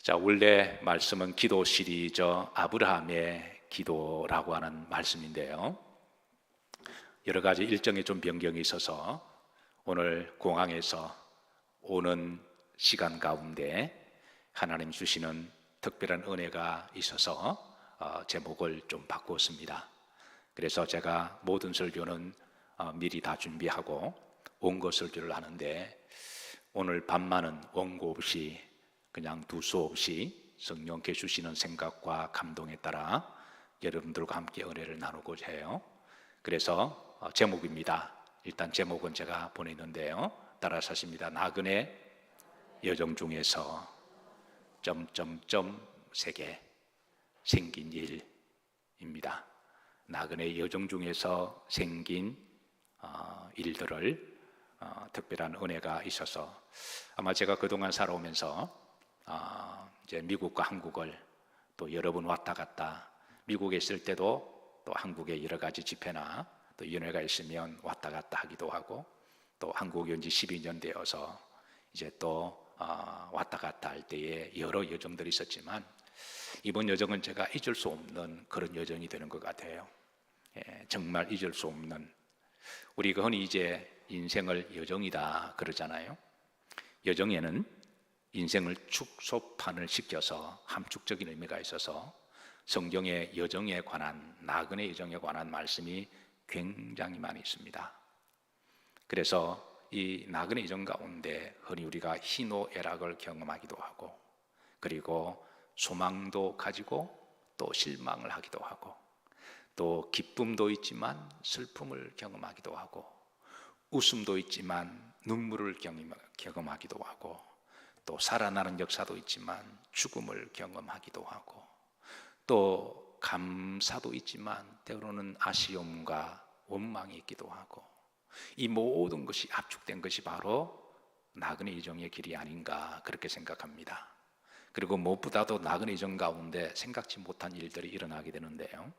자, 원래 말씀은 기도 시리즈 아브라함의 기도라고 하는 말씀인데요. 여러 가지 일정에 좀 변경이 있어서 오늘 공항에서 오는 시간 가운데 하나님 주시는 특별한 은혜가 있어서 제목을 좀 바꾸었습니다. 그래서 제가 모든 설교는 미리 다 준비하고 원고 설교를 하는데 오늘 밤만은 원고 없이 그냥 두서 없이 성령께 주시는 생각과 감동에 따라 여러분들과 함께 은혜를 나누고자 해요. 그래서 제목입니다. 일단 제목은 제가 보냈는데요. 따라서 하십니다. 나그네 여정 중에서 세계 생긴 일입니다. 나그네 여정 중에서 생긴 일들을 특별한 은혜가 있어서 아마 제가 그동안 살아오면서 이제 미국과 한국을 또 여러 번 왔다 갔다, 미국에 있을 때도 또 한국에 여러 가지 집회나 또 연회가 있으면 왔다 갔다 하기도 하고, 또 한국에 온 지 12년 되어서 이제 또 왔다 갔다 할 때에 여러 여정들이 있었지만 이번 여정은 제가 잊을 수 없는 그런 여정이 되는 것 같아요. 정말 잊을 수 없는, 우리가 흔히 이제 인생을 여정이다 그러잖아요. 여정에는 인생을 축소판을 시켜서 함축적인 의미가 있어서 성경의 여정에 관한, 나그네 여정에 관한 말씀이 굉장히 많이 있습니다. 그래서 이 나그네 여정 가운데 흔히 우리가 희노애락을 경험하기도 하고, 그리고 소망도 가지고 또 실망을 하기도 하고, 또 기쁨도 있지만 슬픔을 경험하기도 하고, 웃음도 있지만 눈물을 경험하기도 하고, 또 살아나는 역사도 있지만 죽음을 경험하기도 하고, 또 감사도 있지만 때로는 아쉬움과 원망이 있기도 하고, 이 모든 것이 압축된 것이 바로 나그네 여정의 길이 아닌가 그렇게 생각합니다. 그리고 무엇보다도 나그네 여정 가운데 생각지 못한 일들이 일어나게 되는데요.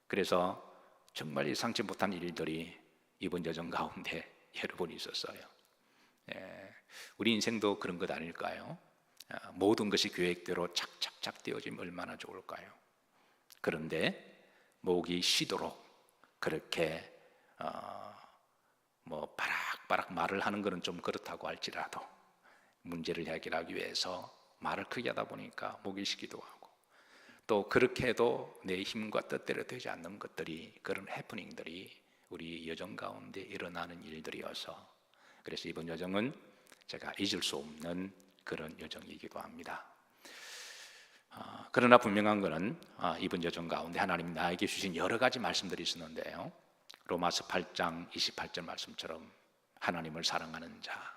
그래서 정말 예상치 못한 일들이 이번 여정 가운데 여러 번 있었어요. 우리 인생도 그런 것 아닐까요? 모든 것이 계획대로 착착착 되어지면 얼마나 좋을까요? 그런데 목이 쉬도록 그렇게 바락바락 말을 하는 것은 좀 그렇다고 할지라도 문제를 해결하기 위해서 말을 크게 하다 보니까 목이 쉬기도 하고, 또 그렇게 해도 내 힘과 뜻대로 되지 않는 것들이, 그런 해프닝들이 우리 여정 가운데 일어나는 일들이어서, 그래서 이번 여정은 제가 잊을 수 없는 그런 여정이기도 합니다. 그러나 분명한 것은 이번 여정 가운데 하나님이 나에게 주신 여러 가지 말씀들이 있었는데요, 로마서 8장 28절 말씀처럼 하나님을 사랑하는 자,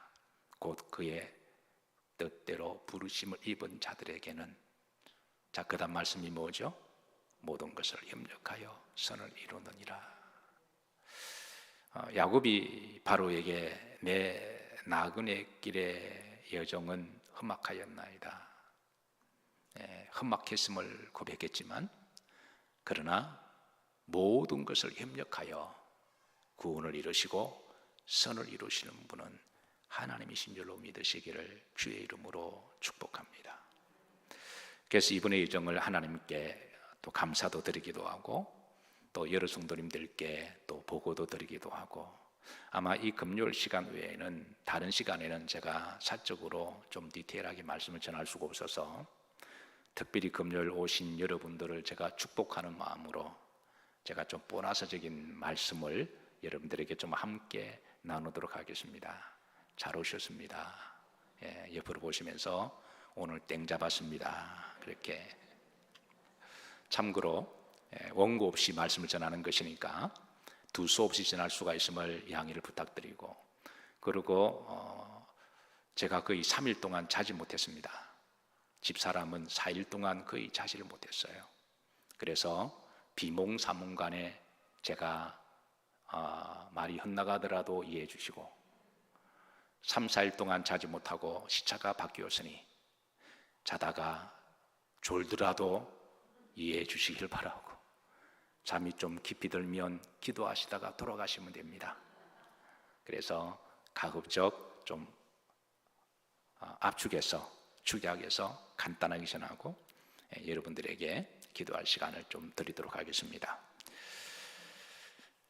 곧 그의 뜻대로 부르심을 입은 자들에게는, 자, 그 다음 말씀이 뭐죠? 모든 것을 협력하여 선을 이루느니라. 야곱이 바로에게 내 나그네 길의 여정은 험악하였나이다, 험악했음을 고백했지만, 그러나 모든 것을 협력하여 구원을 이루시고 선을 이루시는 분은 하나님이신 줄로 믿으시기를 주의 이름으로 축복합니다. 그래서 이번의 여정을 하나님께 또 감사도 드리기도 하고, 또 여러 성도님들께 또 보고도 드리기도 하고, 아마 이 금요일 시간 외에는 다른 시간에는 제가 사적으로 좀 디테일하게 말씀을 전할 수가 없어서 특별히 금요일 오신 여러분들을 제가 축복하는 마음으로 제가 좀 보너스적인 말씀을 여러분들에게 좀 함께 나누도록 하겠습니다. 잘 오셨습니다. 옆으로 보시면서 오늘 땡 잡았습니다, 그렇게. 참고로 원고 없이 말씀을 전하는 것이니까 두서 없이 전할 수가 있음을 양해를 부탁드리고, 그리고 제가 거의 3일 동안 자지 못했습니다. 집사람은 4일 동안 거의 자지를 못했어요. 그래서 비몽사몽간에 제가 말이 헛나가더라도 이해해 주시고, 3, 4일 동안 자지 못하고 시차가 바뀌었으니 자다가 졸더라도 이해해 주시길 바라고, 잠이 좀 깊이 들면 기도하시다가 돌아가시면 됩니다. 그래서 가급적 좀 압축해서 축약해서 간단하게 전하고 여러분들에게 기도할 시간을 좀 드리도록 하겠습니다.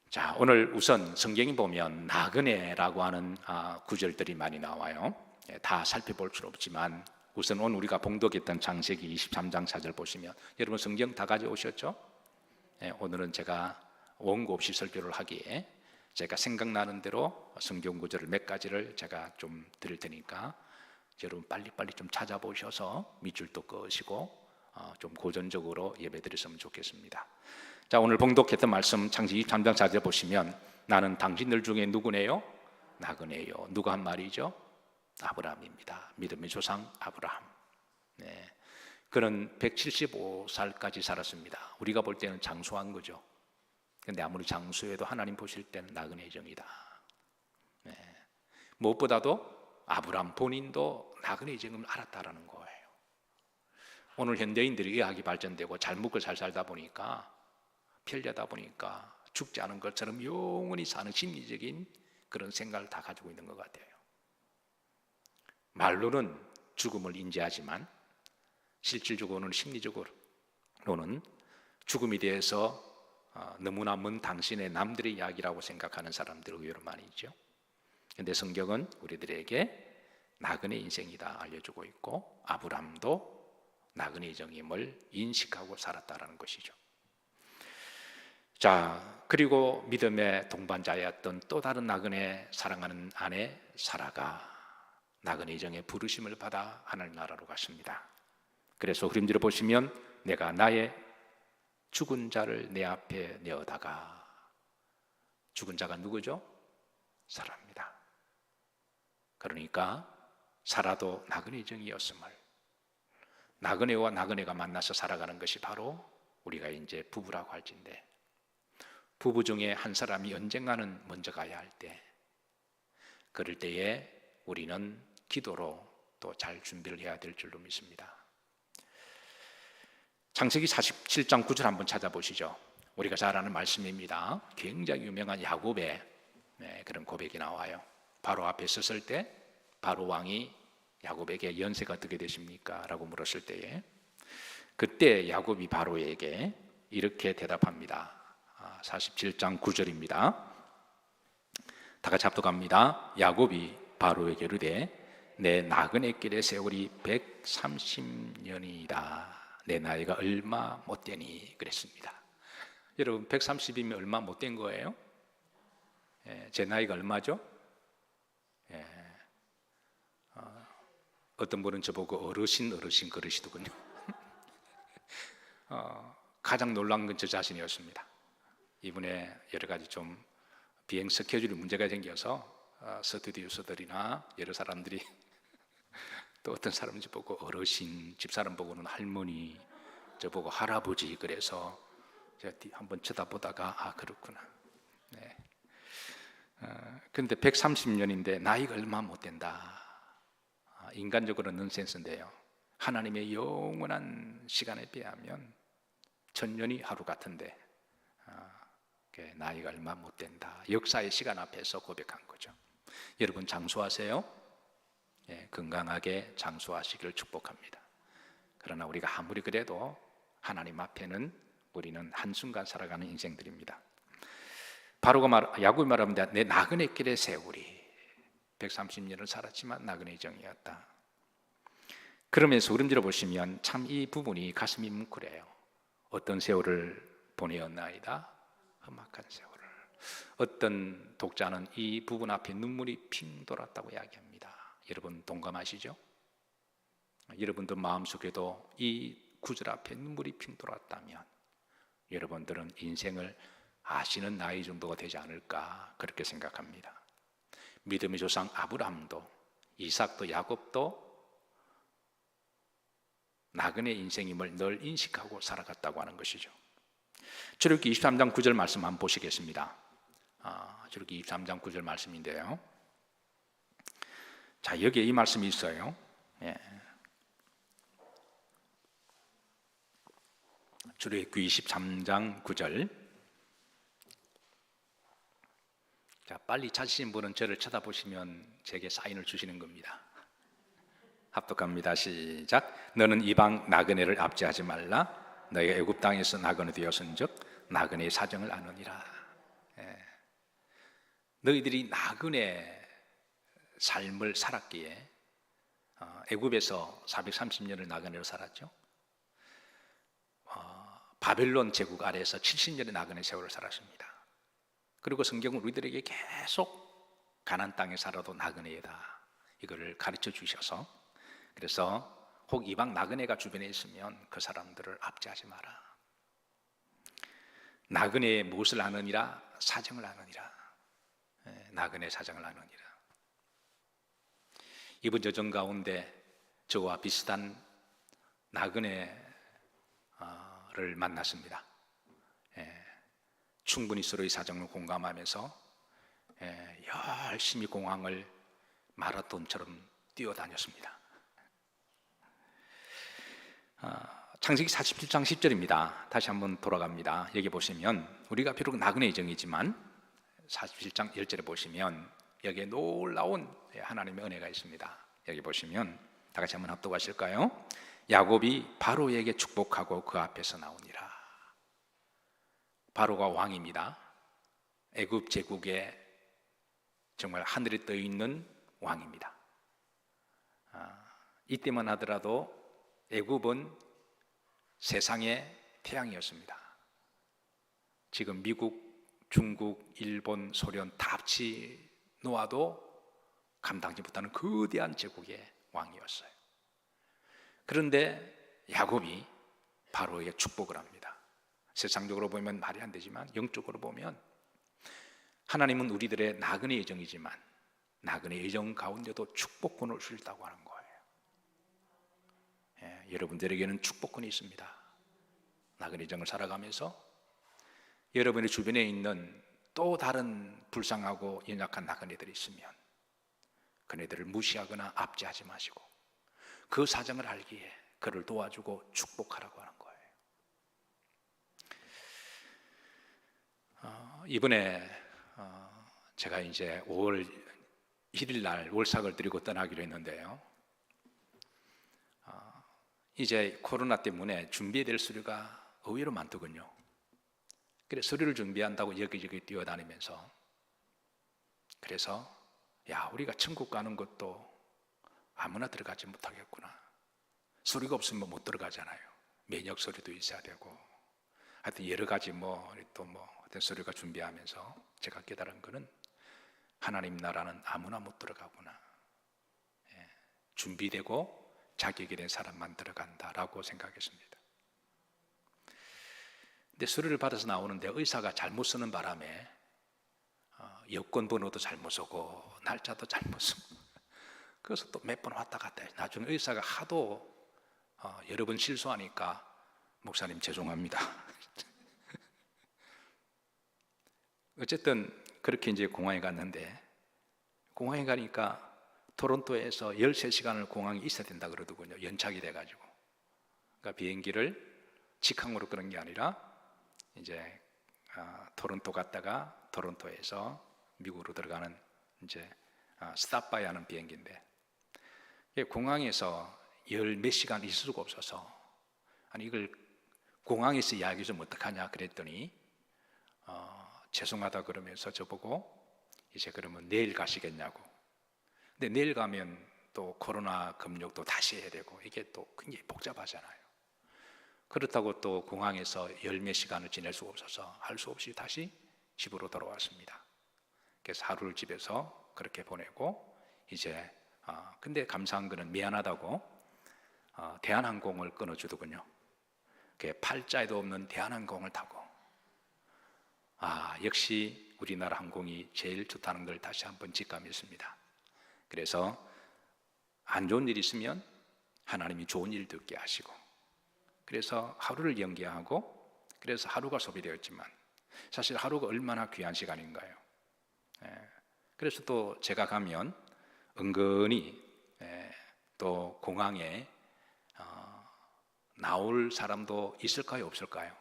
자, 오늘 우선 성경에 보면 나그네라고 하는 구절들이 많이 나와요. 다 살펴볼 수는 없지만 우선 오늘 우리가 봉독했던 창세기 23장 4절 보시면, 여러분 성경 다 가져오셨죠? 오늘은 제가 원고 없이 설교를 하기에 제가 생각나는 대로 성경 구절을 몇 가지를 제가 좀 드릴 테니까 여러분 빨리빨리 좀 찾아보셔서 밑줄도 끄시고 좀 고전적으로 예배 드렸으면 좋겠습니다. 자, 오늘 봉독했던 말씀 창세기 23장 4절 보시면, 나는 당신들 중에 누구네요? 나그네요. 누가 한 말이죠? 아브라함입니다. 믿음의 조상 아브라함. 네. 그는 175살까지 살았습니다. 우리가 볼 때는 장수한 거죠. 그런데 아무리 장수해도 하나님 보실 때는 나그네의 정이다. 네. 무엇보다도 아브라함 본인도 나그네의 정을 알았다라는 거예요. 오늘 현대인들이 의학이 발전되고 잘 먹고 잘 살다 보니까, 편리하다 보니까 죽지 않은 것처럼 영원히 사는 심리적인 그런 생각을 다 가지고 있는 것 같아요. 말로는 죽음을 인지하지만 실질적으로는 심리적으로는 죽음에 대해서 너무나 먼 당신의 남들의 이야기라고 생각하는 사람들 의외로 많이 있죠. 그런데 성경은 우리들에게 나그네 인생이다 알려주고 있고, 아브라함도 나그네 정임을 인식하고 살았다라는 것이죠. 자, 그리고 믿음의 동반자였던 또 다른 나그네 사랑하는 아내 사라가 나그네 정의 부르심을 받아 하나님 나라로 갔습니다. 그래서 흐림대로 보시면, 내가 나의 죽은 자를 내 앞에 내어다가, 죽은 자가 누구죠? 사라입니다. 그러니까 사라도 나그네 정이었음을, 나그네와 나그네가 만나서 살아가는 것이 바로 우리가 이제 부부라고 할진데, 부부 중에 한 사람이 언젠가는 먼저 가야 할 때, 그럴 때에 우리는 기도로 또 잘 준비를 해야 될 줄로 믿습니다. 창세기 47장 9절 한번 찾아보시죠. 우리가 잘 아는 말씀입니다. 굉장히 유명한 야곱의 그런 고백이 나와요. 바로 앞에 섰을 때 바로 왕이 야곱에게 연세가 어떻게 되십니까? 라고 물었을 때에, 그때 야곱이 바로에게 이렇게 대답합니다. 47장 9절입니다. 다 같이 합독합니다. 야곱이 바로에게 이르되, 내 나그네길의 세월이 130년이다. 내 나이가 얼마 못되니, 그랬습니다. 여러분 130이면 얼마 못된 거예요? 제 나이가 얼마죠? 어떤 분은 저보고 어르신 그러시더군요. 가장 놀란 건 저 자신이었습니다. 이번에 여러 가지 좀 비행 스케줄이 문제가 생겨서 스튜디오서들이나 여러 사람들이 또 어떤 사람은 저보고 어르신, 집사람 보고는 할머니, 저보고 할아버지, 그래서 제가 한번 쳐다보다가 그렇구나. 네. 그런데 130년인데 나이가 얼마 못 된다. 인간적으로 넌센스인데요, 하나님의 영원한 시간에 비하면 천년이 하루 같은데 나이가 얼마 못 된다. 역사의 시간 앞에서 고백한 거죠. 여러분 장수하세요. 건강하게 장수하시기를 축복합니다. 그러나 우리가 아무리 그래도 하나님 앞에는 우리는 한순간 살아가는 인생들입니다. 야곱이 말합니다. 내 나그네 길의 세월이, 130년을 살았지만 나그네 정이었다. 그러면서 그림대로 보시면 참 이 부분이 가슴이 뭉클해요. 어떤 세월을 보내었나이다? 험악한 세월을. 어떤 독자는 이 부분 앞에 눈물이 핑 돌았다고 이야기합니다. 여러분 동감하시죠? 여러분들 마음속에도 이 구절 앞에 눈물이 핑 돌았다면 여러분들은 인생을 아시는 나이 정도가 되지 않을까, 그렇게 생각합니다. 믿음의 조상 아브라함도, 이삭도, 야곱도 나그네 인생임을 늘 인식하고 살아갔다고 하는 것이죠. 출애굽기 23장 9절 말씀 한번 보시겠습니다. 출애굽기 23장 9절 말씀인데요, 자, 여기에 이 말씀이 있어요. 출애굽기 23장 9절. 자, 빨리 찾으신 분은 저를 쳐다보시면 제게 사인을 주시는 겁니다. 합독합니다. 시작. 너는 이방 나그네를 압제하지 말라. 너희가 애굽 땅에서 나그네 되었은즉 나그네의 사정을 아느니라. 너희들이 나그네 삶을 살았기에 애굽에서 430년을 나그네로 살았죠. 바벨론 제국 아래에서 70년의 나그네 세월을 살았습니다. 그리고 성경은 우리들에게 계속 가나안 땅에 살아도 나그네이다 이거를 가르쳐 주셔서, 그래서 혹 이방 나그네가 주변에 있으면 그 사람들을 압제하지 마라. 나그네의 무엇을 아느니라? 사정을 아느니라. 나그네 사정을 아느니라. 이번 여정 가운데 저와 비슷한 나그네를 만났습니다. 충분히 서로의 사정을 공감하면서 열심히 공항을 마라톤처럼 뛰어다녔습니다. 창세기 47장 10절입니다. 다시 한번 돌아갑니다. 여기 보시면 우리가 비록 나그네 정이지만 47장 10절에 보시면 여기에 놀라운 하나님의 은혜가 있습니다. 여기 보시면 다 같이 한번 합독하실까요? 야곱이 바로에게 축복하고 그 앞에서 나오니라. 바로가 왕입니다. 애굽 제국의 정말 하늘에 떠 있는 왕입니다. 이때만 하더라도 애굽은 세상의 태양이었습니다. 지금 미국, 중국, 일본, 소련 다 합치 놓아도 감당지 못하는 거대한 제국의 왕이었어요. 그런데 야곱이 바로에게 축복을 합니다. 세상적으로 보면 말이 안 되지만 영적으로 보면 하나님은 우리들의 나그네 예정이지만 나그네 예정 가운데도 축복권을 주셨다고 하는 거예요. 여러분들에게는 축복권이 있습니다. 나그네 예정을 살아가면서 여러분의 주변에 있는 또 다른 불쌍하고 연약한 나그네들이 있으면 그네들을 무시하거나 압제하지 마시고 그 사정을 알기에 그를 도와주고 축복하라고 하는 거예요. 이번에 제가 이제 5월 1일 날 월삭을 드리고 떠나기로 했는데요. 이제 코로나 때문에 준비해야 될 서류가 의외로 많더군요. 그래서 서류를 준비한다고 여기저기 뛰어다니면서, 그래서 우리가 천국 가는 것도 아무나 들어가지 못하겠구나. 서류가 없으면 못 들어가잖아요. 면역 서류도 있어야 되고, 하여튼 여러 가지 어떤 서류가 준비하면서 제가 깨달은 거는 하나님 나라는 아무나 못 들어가구나. 준비되고 자격이 된 사람만 들어간다라고 생각했습니다. 근데 서류를 받아서 나오는데 의사가 잘못 쓰는 바람에 여권 번호도 잘못 쓰고 날짜도 잘못 쓰고, 그래서 또 몇 번 왔다 갔다 해요. 나중에 의사가 하도 여러 번 실수하니까 목사님 죄송합니다. 어쨌든 그렇게 이제 공항에 갔는데, 공항에 가니까 토론토에서 13시간을 공항에 있어야 된다 그러더군요. 연착이 돼가지고. 그러니까 비행기를 직항으로 끄는 게 아니라 이제 토론토 갔다가 토론토에서 미국으로 들어가는 이제 스탑바이 하는 비행기인데, 공항에서 열 몇 시간 있을 수가 없어서 아니 이걸 공항에서 이야기 좀 어떡하냐 그랬더니 죄송하다 그러면서 저보고 이제 그러면 내일 가시겠냐고. 근데 내일 가면 또 코로나 검역도 다시 해야 되고 이게 또 굉장히 복잡하잖아요. 그렇다고 또 공항에서 열 몇 시간을 지낼 수가 없어서 할 수 없이 다시 집으로 돌아왔습니다. 그래서 하루를 집에서 그렇게 보내고 이제 근데 감사한 거는 미안하다고 대한항공을 끊어주더군요. 팔자에도 없는 대한항공을 타고 역시 우리나라 항공이 제일 좋다는 걸 다시 한번 직감했습니다. 그래서 안 좋은 일이 있으면 하나님이 좋은 일도 있게 하시고, 그래서 하루를 연기하고, 그래서 하루가 소비되었지만 사실 하루가 얼마나 귀한 시간인가요? 그래서 또 제가 가면 은근히 또 공항에 나올 사람도 있을까요, 없을까요?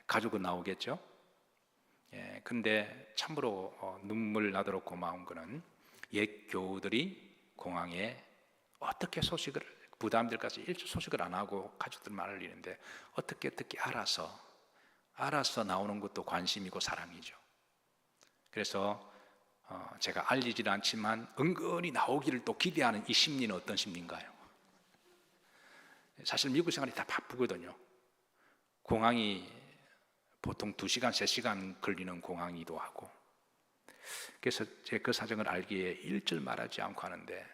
가족은 나오겠죠? 근데 참으로 눈물 나도록 고마운 거는 옛 교우들이 공항에 어떻게 소식을, 부담들까지 일주 소식을 안 하고 가족들 말을 잃는데 어떻게 알아서 나오는 것도 관심이고 사랑이죠. 그래서 제가 알리지는 않지만 은근히 나오기를 또 기대하는 이 심리는 어떤 심리인가요? 사실 미국 생활이 다 바쁘거든요. 공항이 보통 2시간, 3시간 걸리는 공항이기도 하고, 그래서 제 그 사정을 알기에 일절 말하지 않고 하는데,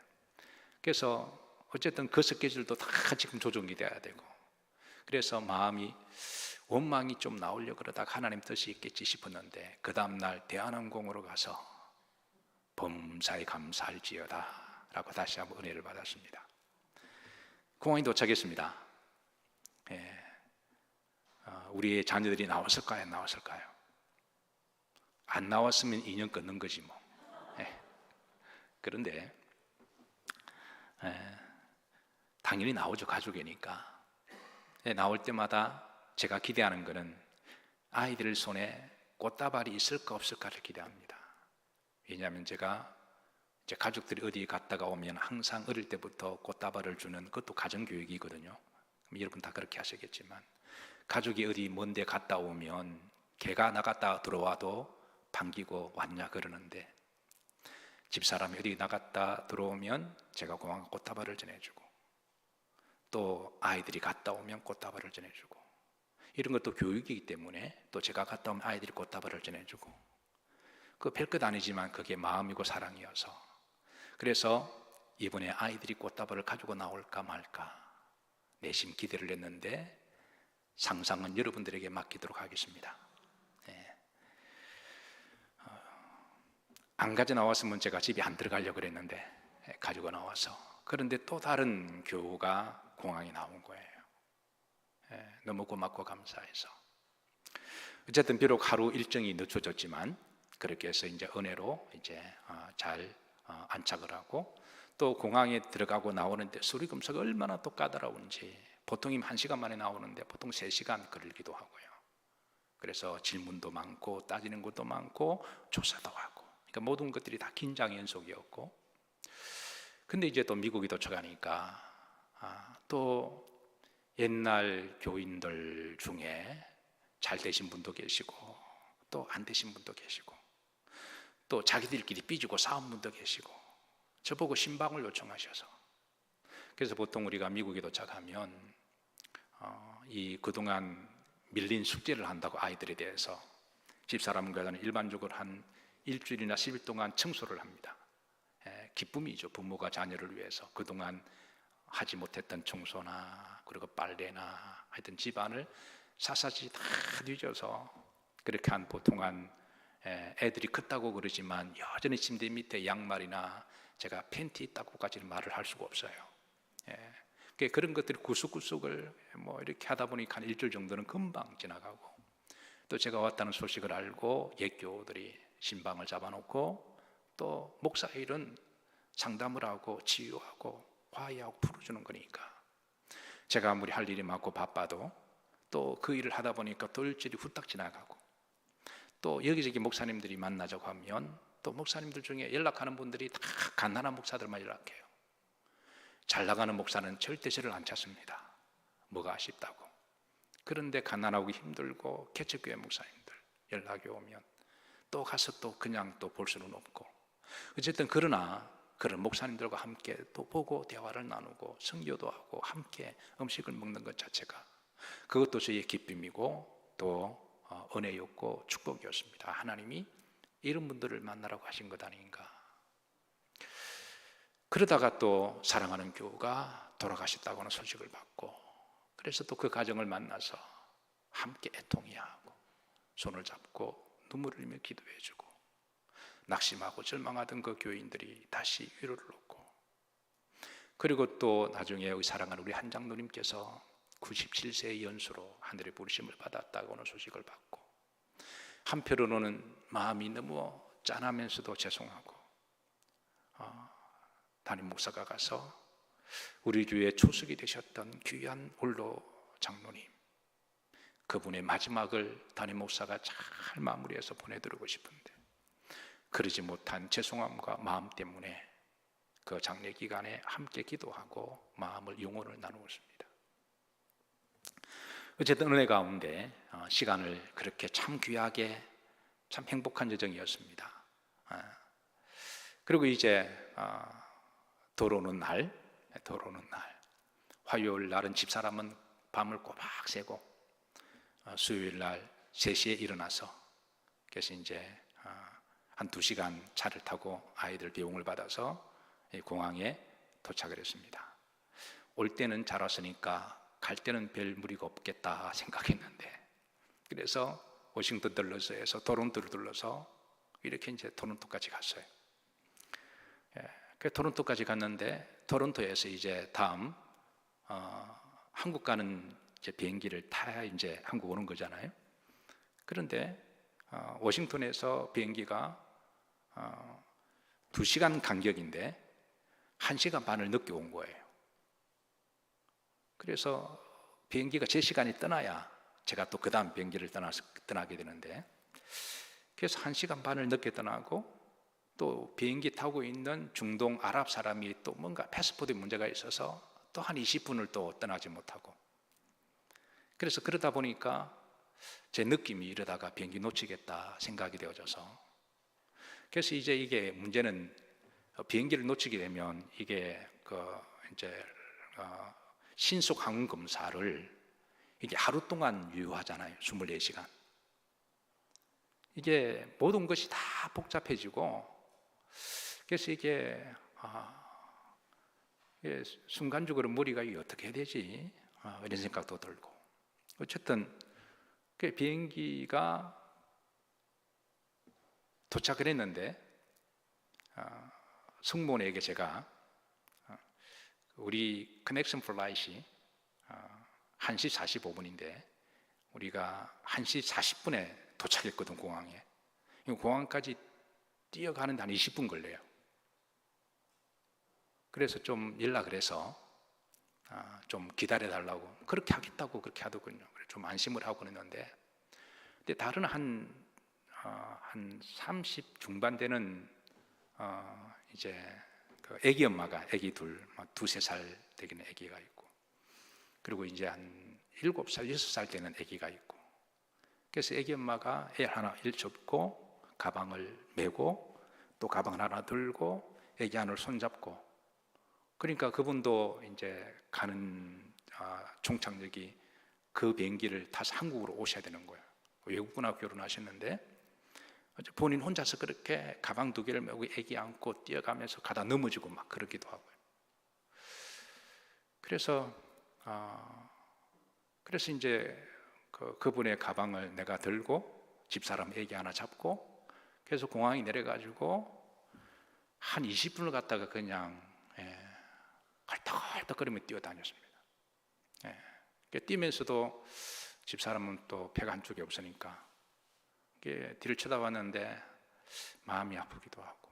그래서 어쨌든 그 스케줄도 다 지금 조정이 돼야 되고, 그래서 마음이 원망이 좀 나오려고 그러다가 하나님 뜻이 있겠지 싶었는데, 그 다음날 대한항공으로 가서 범사에 감사할지어다 라고 다시 한번 은혜를 받았습니다. 공항에 도착했습니다. 우리의 자녀들이 나왔을까요? 안 나왔을까요? 안 나왔으면 인연 끊는 거지 뭐. 그런데 당연히 나오죠. 가족이니까. 나올 때마다 제가 기대하는 것은 아이들 손에 꽃다발이 있을까 없을까를 기대합니다. 왜냐하면 제가 이제 가족들이 어디 갔다가 오면 항상 어릴 때부터 꽃다발을 주는, 그것도 가정교육이거든요. 여러분 다 그렇게 하시겠지만, 가족이 어디 먼데 갔다 오면 개가 나갔다 들어와도 반기고 왔냐 그러는데, 집사람이 어디 나갔다 들어오면 제가 공항에 꽃다발을 전해주고, 또 아이들이 갔다 오면 꽃다발을 전해주고, 이런 것도 교육이기 때문에 또 제가 갔다 오면 아이들이 꽃다발을 전해주고, 그 별것 아니지만 그게 마음이고 사랑이어서, 그래서 이번에 아이들이 꽃다발을 가지고 나올까 말까 내심 기대를 했는데, 상상은 여러분들에게 맡기도록 하겠습니다. 안 가져 나왔으면 제가 집에 안 들어가려고 그랬는데 가지고 나와서, 그런데 또 다른 교우가 공항에 나온 거예요. 너무 고맙고 감사해서. 어쨌든 비록 하루 일정이 늦춰졌지만 그렇게 해서 이제 은혜로 이제 잘 안착을 하고, 또 공항에 들어가고 나오는데 수리검사가 얼마나 또 까다로운지, 보통이면 1시간 만에 나오는데 보통 3시간 걸리기도 하고요. 그래서 질문도 많고 따지는 것도 많고 조사도 하고, 그러니까 모든 것들이 다 긴장 연속이었고, 근데 이제 또 미국에 도착하니까 또 옛날 교인들 중에 잘 되신 분도 계시고 또 안 되신 분도 계시고, 또 자기들끼리 삐지고 싸운 분도 계시고, 저보고 신방을 요청하셔서, 그래서 보통 우리가 미국에 도착하면 이 그동안 밀린 숙제를 한다고 아이들에 대해서 집사람과는 일반적으로 한 일주일이나 10일 동안 청소를 합니다. 기쁨이죠. 부모가 자녀를 위해서 그동안 하지 못했던 청소나 그리고 빨래나 하여튼 집안을 샅샅이 다 뒤져서, 그렇게 한 보통 한 애들이 컸다고 그러지만 여전히 침대 밑에 양말이나 제가 팬티 있다고까지는 말을 할 수가 없어요. 그런 것들이 구석구석을 뭐 이렇게 하다 보니까 한 일주일 정도는 금방 지나가고, 또 제가 왔다는 소식을 알고 옛 교우들이 신방을 잡아놓고 또 목사 일은 상담을 하고 치유하고 화해하고 풀어주는 거니까, 제가 아무리 할 일이 많고 바빠도 또 그 일을 하다 보니까 또 일주일이 후딱 지나가고, 또 여기저기 목사님들이 만나자고 하면 또 목사님들 중에 연락하는 분들이 다 갓난한 목사들만 연락해요. 잘 나가는 목사는 절대 저를 안 찾습니다. 뭐가 아쉽다고. 그런데 갓난하고 힘들고 개척교회 목사님들 연락이 오면 또 가서 또 그냥 또 볼 수는 없고, 어쨌든 그러나 그런 목사님들과 함께 또 보고 대화를 나누고 성교도 하고 함께 음식을 먹는 것 자체가, 그것도 저희의 기쁨이고 또 은혜였고 축복이었습니다. 하나님이 이런 분들을 만나라고 하신 것 아닌가. 그러다가 또 사랑하는 교우가 돌아가셨다고 하는 소식을 받고, 그래서 또 그 가정을 만나서 함께 애통해하고 손을 잡고 눈물을 흘리며 기도해주고, 낙심하고 절망하던 그 교인들이 다시 위로를 얻고, 그리고 또 나중에 사랑하는 우리 한장로님께서 97세의 연수로 하늘의 부르심을 받았다고 하는 소식을 받고, 한편으로는 마음이 너무 짠하면서도 죄송하고, 담임 목사가 가서 우리 교회 초석이 되셨던 귀한 원로 장로님, 그분의 마지막을 담임 목사가 잘 마무리해서 보내드리고 싶은데 그러지 못한 죄송함과 마음 때문에 그 장례 기간에 함께 기도하고 마음을 영혼을 나누었습니다. 어쨌든 은혜 가운데 시간을 그렇게 참 귀하게 참 행복한 여정이었습니다. 그리고 이제 돌아오는 날 화요일 날은 집사람은 밤을 꼬박 새고 수요일 날 3시에 일어나서 그래서 이제 한 2시간 차를 타고 아이들 비용을 받아서 공항에 도착을 했습니다. 올 때는 잘 왔으니까 갈 때는 별 무리가 없겠다 생각했는데, 그래서 워싱턴 들러서 해서 토론토를 들러서 이렇게 이제 토론토까지 갔어요. 그 토론토까지 갔는데 토론토에서 이제 다음 한국 가는 이제 비행기를 타야 이제 한국 오는 거잖아요. 그런데 워싱턴에서 비행기가 2시간 간격인데 1시간 반을 늦게 온 거예요. 그래서 비행기가 제 시간이 떠나야 제가 또 그 다음 비행기를 떠나게 되는데, 그래서 1시간 반을 늦게 떠나고 또 비행기 타고 있는 중동 아랍 사람이 또 뭔가 패스포드 문제가 있어서 또 한 20분을 또 떠나지 못하고, 그래서 그러다 보니까 제 느낌이 이러다가 비행기 놓치겠다 생각이 되어져서, 그래서 이제 이게 문제는 비행기를 놓치게 되면 이게 이제 신속 항원 검사를 이게 하루 동안 유효하잖아요. 24시간. 이게 모든 것이 다 복잡해지고, 그래서 이게 순간적으로 머리가 어떻게 해야 되지? 이런 생각도 들고, 어쨌든 그 비행기가 도착을 했는데 승무원에게 제가 우리 커넥션 플라이트이 1시 45분인데 우리가 1시 40분에 도착했거든, 공항에. 공항까지 뛰어가는데 한 20분 걸려요. 그래서 좀 연락을 해서 좀 기다려달라고, 그렇게 하겠다고 그렇게 하더군요. 좀 안심을 하고 그랬는데, 근데 다른 한 30 중반 되는 이제 그 아기 엄마가, 아기 두세 살 되기는 아기가 있고, 그리고 이제 한 7살, 6살 되는 아기가 있고, 그래서 아기 엄마가 애 하나 접고 가방을 메고 또 가방을 하나 들고 아기 하나를 손잡고, 그러니까 그분도 이제 가는 종착역이 그 비행기를 타서 한국으로 오셔야 되는 거예요. 외국분하고 결혼하셨는데 본인 혼자서 그렇게 가방 2개를 메고 아기 안고 뛰어가면서 가다 넘어지고 막 그러기도 하고요. 그래서 이제 그분의 가방을 내가 들고 집사람 아기 하나 잡고, 그래서 공항에 내려가지고 한 20분을 갔다가 그냥 헐떡헐떡거리며 뛰어다녔습니다. 뛰면서도 집사람은 또 배가 한쪽이 없으니까 뒤를 쳐다봤는데 마음이 아프기도 하고,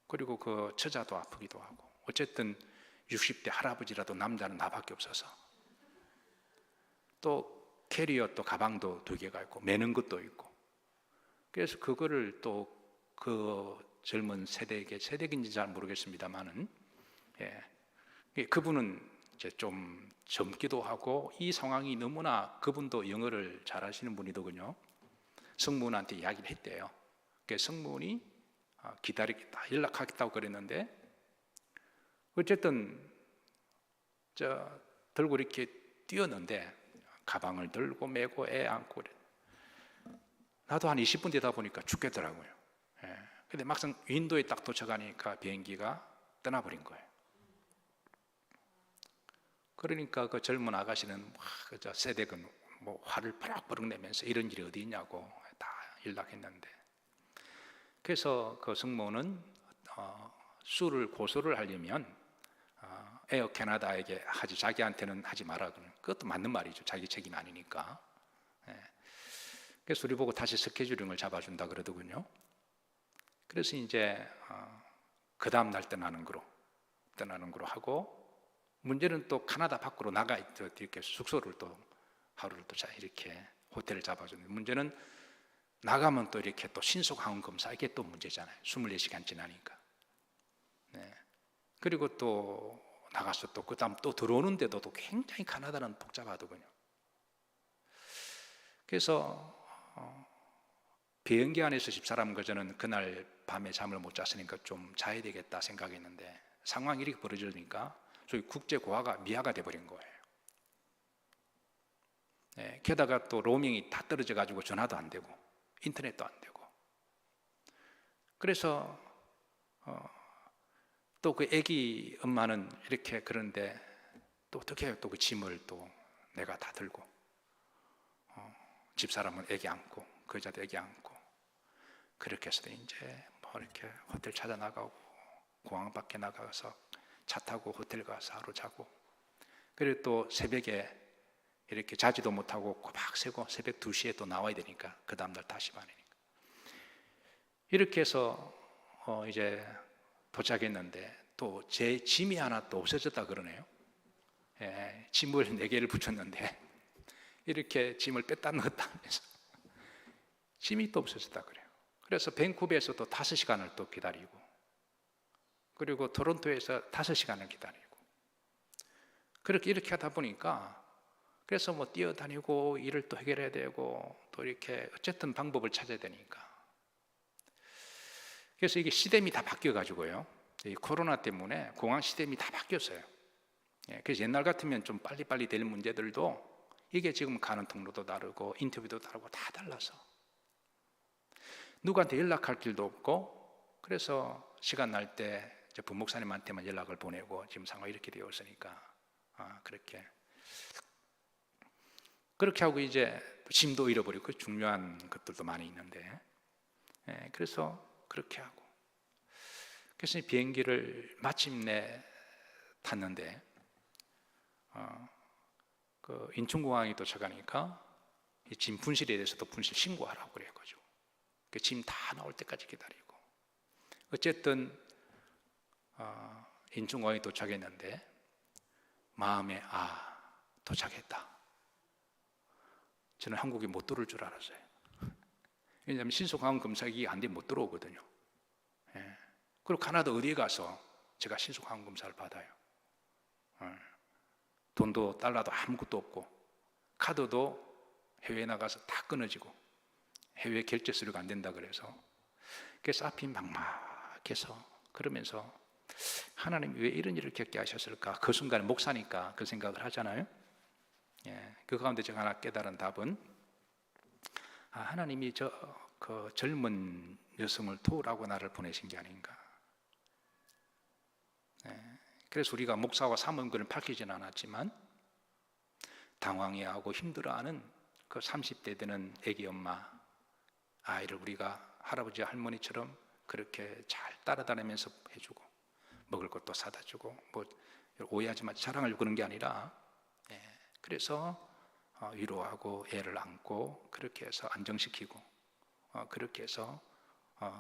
그리고 그 처자도 아프기도 하고, 어쨌든 60대 할아버지라도 남자는 나밖에 없어서, 또 캐리어 또 가방도 2개가 있고 매는 것도 있고, 그래서 그거를 또 그 젊은 세대인지 잘 모르겠습니다만은 그분은 이제 좀 젊기도 하고 이 상황이 너무나, 그분도 영어를 잘하시는 분이더군요. 승무원한테 이야기를 했대요. 그래서 승무원이 기다리겠다, 연락하겠다고 그랬는데, 어쨌든 들고 이렇게 뛰었는데 가방을 들고 메고 애 안고, 나도 한 20분 되다 보니까 죽겠더라고요. 근데 막상 인도에 딱 도착하니까 비행기가 떠나버린 거예요. 그러니까 그 젊은 아가씨는 세대근 화를 버럭버럭 내면서 이런 일이 어디 있냐고 다 연락했는데, 그래서 그 승무원은 고소를 하려면 에어 캐나다에게 하지, 자기한테는 하지 마라. 그것도 맞는 말이죠. 자기 책임 아니니까. 그래서 우리 보고 다시 스케줄링을 잡아준다 그러더군요. 그래서 이제 그 다음 날 떠나는 거로 하고, 문제는 또 캐나다 밖으로 나가 이렇게 숙소를 또 하루를 또 이렇게 호텔을 잡아주는데, 문제는 나가면 또 이렇게 또 신속 항원 검사, 이게 또 문제잖아요. 24시간 지나니까. 그리고 또 나가서 또 그다음 또 들어오는데도 또 굉장히 가나다는 복잡하더군요. 그래서 비행기 안에서 집사람 저는 그날 밤에 잠을 못 잤으니까 좀 자야 되겠다 생각했는데 상황이 이렇게 벌어지니까 저희 국제고아가 미아가 돼버린 거예요. 네, 게다가 또 로밍이 다 떨어져 가지고 전화도 안 되고 인터넷도 안 되고, 그래서 또 그 아기 엄마는 이렇게 그런데 또 어떻게 또 그 짐을 또 내가 다 들고, 집사람은 아기 안고 그 여자도 아기 안고, 그렇게 해서 이제 뭐 이렇게 호텔 찾아 나가고 공항 밖에 나가서 차 타고 호텔 가서 하루 자고, 그리고 또 새벽에 이렇게 자지도 못하고 꼬박 새고 새벽 2시에 또 나와야 되니까 그 다음날 다시 반이니까 이렇게 해서 이제 도착했는데 또 제 짐이 하나 또 없어졌다 그러네요. 예, 짐을 4개를 붙였는데 이렇게 짐을 뺐다 넣었다 하면서 짐이 또 없어졌다 그래요. 그래서 밴쿠버에서 또 5시간을 또 기다리고, 그리고 토론토에서 5시간을 기다리고, 그렇게 이렇게 하다 보니까 그래서 뭐 뛰어다니고 일을 또 해결해야 되고 또 이렇게 어쨌든 방법을 찾아야 되니까, 그래서 이게 시스템이 다 바뀌어 가지고요, 이 코로나 때문에 공항 시스템이 다 바뀌었어요. 그래서 옛날 같으면 좀 빨리빨리 될 문제들도 이게 지금 가는 통로도 다르고 인터뷰도 다르고 다 달라서 누구한테 연락할 길도 없고, 그래서 시간 날 때 부목사님한테만 연락을 보내고 지금 상황이 이렇게 되었으니까 그렇게 하고 이제 짐도 잃어버리고 중요한 것들도 많이 있는데, 그래서 그렇게 하고, 그래서 비행기를 마침내 탔는데 그 인천공항에 도착하니까 이 짐 분실에 대해서도 분실 신고하라고 그래가지고 그 짐 다 나올 때까지 기다리고, 어쨌든 인천공항에 도착했는데 마음에 도착했다. 저는 한국에 못 들어올 줄 알았어요. 왜냐하면 신속항원 검사기 안 되면 못 들어오거든요. 그리고 카나다 어디에 가서 제가 신속항원 검사를 받아요. 돈도 달러도 아무것도 없고 카드도 해외에 나가서 다 끊어지고 해외 결제 수수료가 안 된다 그래서 앞이 막막해서 그러면서 하나님이 왜 이런 일을 겪게 하셨을까? 그 순간에 목사니까 그 생각을 하잖아요. 그 가운데 제가 하나 깨달은 답은 하나님이 그 젊은 여성을 도우라고 나를 보내신 게 아닌가. 그래서 우리가 목사와 사모님들을 밝히지는 않았지만 당황해하고 힘들어하는 그 30대 되는 애기 엄마 아이를 우리가 할아버지 할머니처럼 그렇게 잘 따라다니면서 해주고 먹을 것도 사다 주고, 뭐 오해하지 마, 자랑하려고 그런 게 아니라 그래서 위로하고 애를 안고 그렇게 해서 안정시키고, 그렇게 해서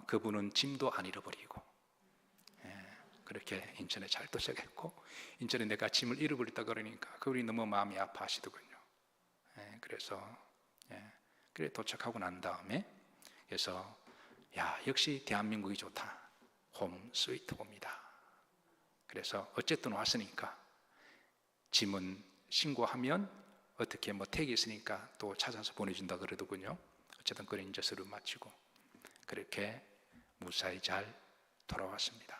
그분은 짐도 안 잃어버리고 그렇게 인천에 잘 도착했고, 인천에 내가 짐을 잃어버렸다 그러니까 그분이 너무 마음이 아파하시더군요. 그래서 그래 도착하고 난 다음에 그래서 역시 대한민국이 좋다, 홈 스위트 홈이다. 그래서 어쨌든 왔으니까 짐은 신고하면 어떻게 뭐 택이 있으니까 또 찾아서 보내준다 그러더군요. 어쨌든 그런 이제 서류 마치고 그렇게 무사히 잘 돌아왔습니다.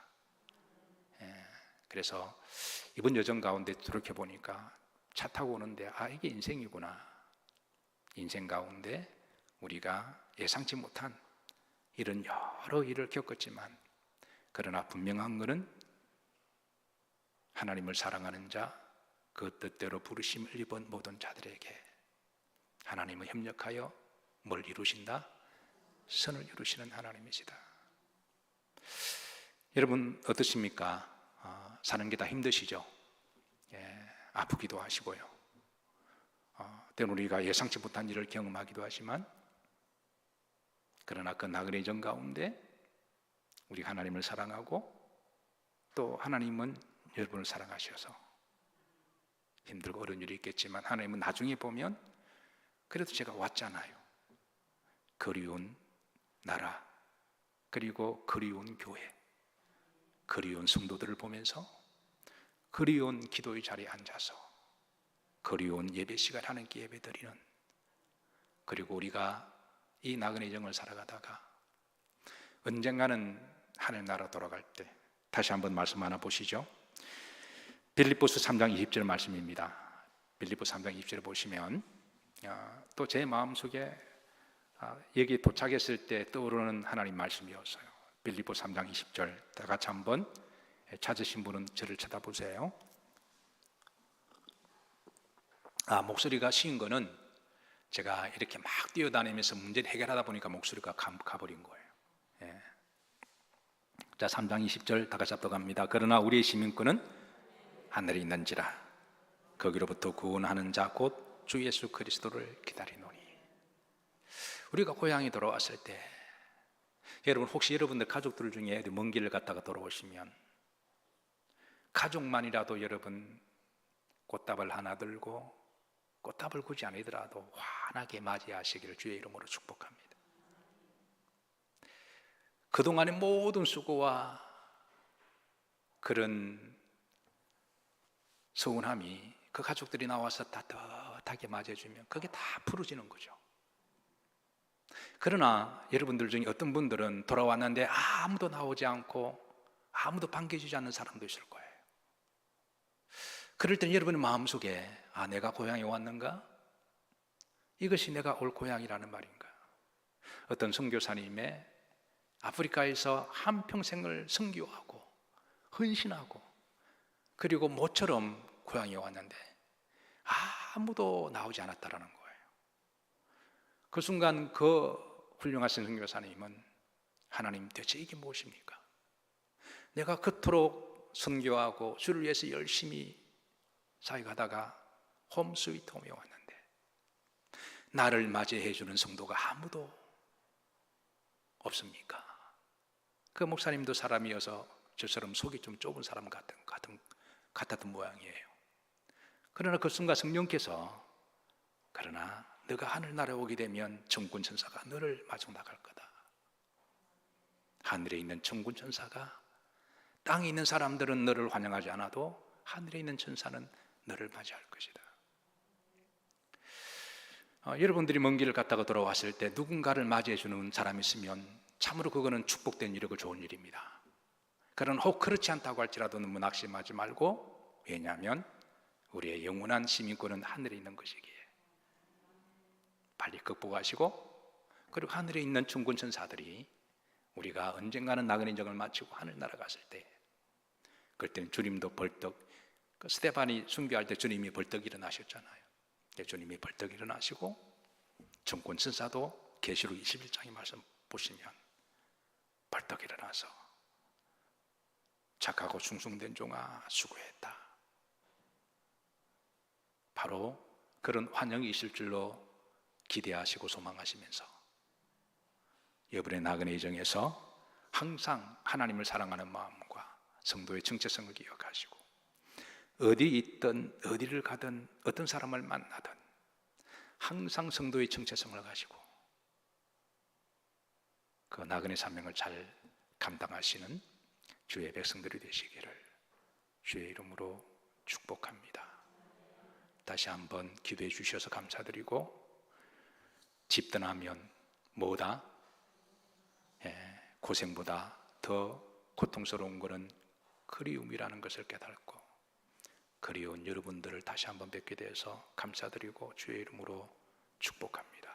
그래서 이번 여정 가운데 돌이켜 보니까 차 타고 오는데 이게 인생이구나. 인생 가운데 우리가 예상치 못한 이런 여러 일을 겪었지만, 그러나 분명한 것은 하나님을 사랑하는 자, 그 뜻대로 부르심을 입은 모든 자들에게 하나님은 협력하여 뭘 이루신다? 선을 이루시는 하나님이시다. 여러분 어떠십니까? 사는 게 다 힘드시죠? 아프기도 하시고요. 때론 우리가 예상치 못한 일을 경험하기도 하지만, 그러나 그 나그네 정 가운데 우리 하나님을 사랑하고 또 하나님은 여러분을 사랑하셔서 힘들고 어려운 일이 있겠지만 하나님은 나중에 보면 그래도 제가 왔잖아요. 그리운 나라, 그리고 그리운 교회, 그리운 성도들을 보면서 그리운 기도의 자리에 앉아서 그리운 예배 시간 하나님께 예배 드리는, 그리고 우리가 이 나그네 정을 살아가다가 언젠가는 하늘 나라 돌아갈 때, 다시 한번 말씀 하나 보시죠. 빌립보서 3장 20절 말씀입니다. 빌립보서 3장 20절을 보시면 또 제 마음속에 여기 도착했을 때 떠오르는 하나님 말씀이었어요. 빌립보서 3장 20절 다 같이 한번 찾으신 분은 저를 쳐다보세요. 목소리가 쉬운 거는 제가 이렇게 막 뛰어다니면서 문제를 해결하다 보니까 목소리가 가버린 거예요. 예. 자, 3장 20절 다 같이 합독합니다. 그러나 우리의 시민권은 하늘에 있는지라 거기로부터 구원하는 자 곧 주 예수 그리스도를 기다리노니. 우리가 고향에 돌아왔을 때, 여러분 혹시 여러분들 가족들 중에 먼 길을 갔다가 돌아오시면 가족만이라도 여러분 꽃다발 하나 들고, 꽃다발 굳이 아니더라도 환하게 맞이하시기를 주의 이름으로 축복합니다. 그동안의 모든 수고와 그런 서운함이 그 가족들이 나와서 따뜻하게 맞이해주면 그게 다 풀어지는 거죠. 그러나 여러분들 중에 어떤 분들은 돌아왔는데 아무도 나오지 않고 아무도 반겨주지 않는 사람도 있을 거예요. 그럴 때는 여러분의 마음속에 내가 고향에 왔는가? 이것이 내가 올 고향이라는 말인가? 어떤 선교사님의 아프리카에서 한평생을 선교하고 헌신하고 그리고 모처럼 고향에 왔는데 아무도 나오지 않았다라는 거예요. 그 순간 그 훌륭하신 선교사님은 하나님 대체 이게 무엇입니까? 내가 그토록 선교하고 주를 위해서 열심히 사역하다가 홈 스위트 홈에 왔는데 나를 맞이해 주는 성도가 아무도 없습니까? 그 목사님도 사람이어서 저처럼 속이 좀 좁은 사람 같았던 모양이에요. 그러나 그 순간 성령께서 그러나 너가 하늘나라에 오게 되면 천군 천사가 너를 마중 나갈 거다. 하늘에 있는 천군 천사가, 땅에 있는 사람들은 너를 환영하지 않아도 하늘에 있는 천사는 너를 맞이할 것이다. 여러분들이 먼 길을 갔다가 돌아왔을 때 누군가를 맞이해 주는 사람이 있으면 참으로 그거는 축복된 일이고 좋은 일입니다. 그러나 혹 그렇지 않다고 할지라도 너무 낙심하지 말고, 왜냐하면 우리의 영원한 시민권은 하늘에 있는 것이기에 빨리 극복하시고, 그리고 하늘에 있는 천군 천사들이 우리가 언젠가는 나그네 인정을 마치고 하늘 날아갔을 때, 그럴 때는 주님도 벌떡, 그 스데반이 순교할 때 주님이 벌떡 일어나셨잖아요. 주님이 벌떡 일어나시고 천군 천사도 계시록 21장의 말씀 보시면 벌떡 일어나서 착하고 충성된 종아 수고했다. 바로 그런 환영이 있을 줄로 기대하시고 소망하시면서 여러분의 나그네 여정에서 항상 하나님을 사랑하는 마음과 성도의 정체성을 기억하시고, 어디 있든 어디를 가든 어떤 사람을 만나든 항상 성도의 정체성을 가지고 그 나그네 사명을 잘 감당하시는 주의 백성들이 되시기를 주의 이름으로 축복합니다. 다시 한번 기도해 주셔서 감사드리고, 집 떠나면 뭐다? 고생보다 더 고통스러운 것은 그리움이라는 것을 깨닫고, 그리운 여러분들을 다시 한번 뵙게 되어서 감사드리고 주의 이름으로 축복합니다.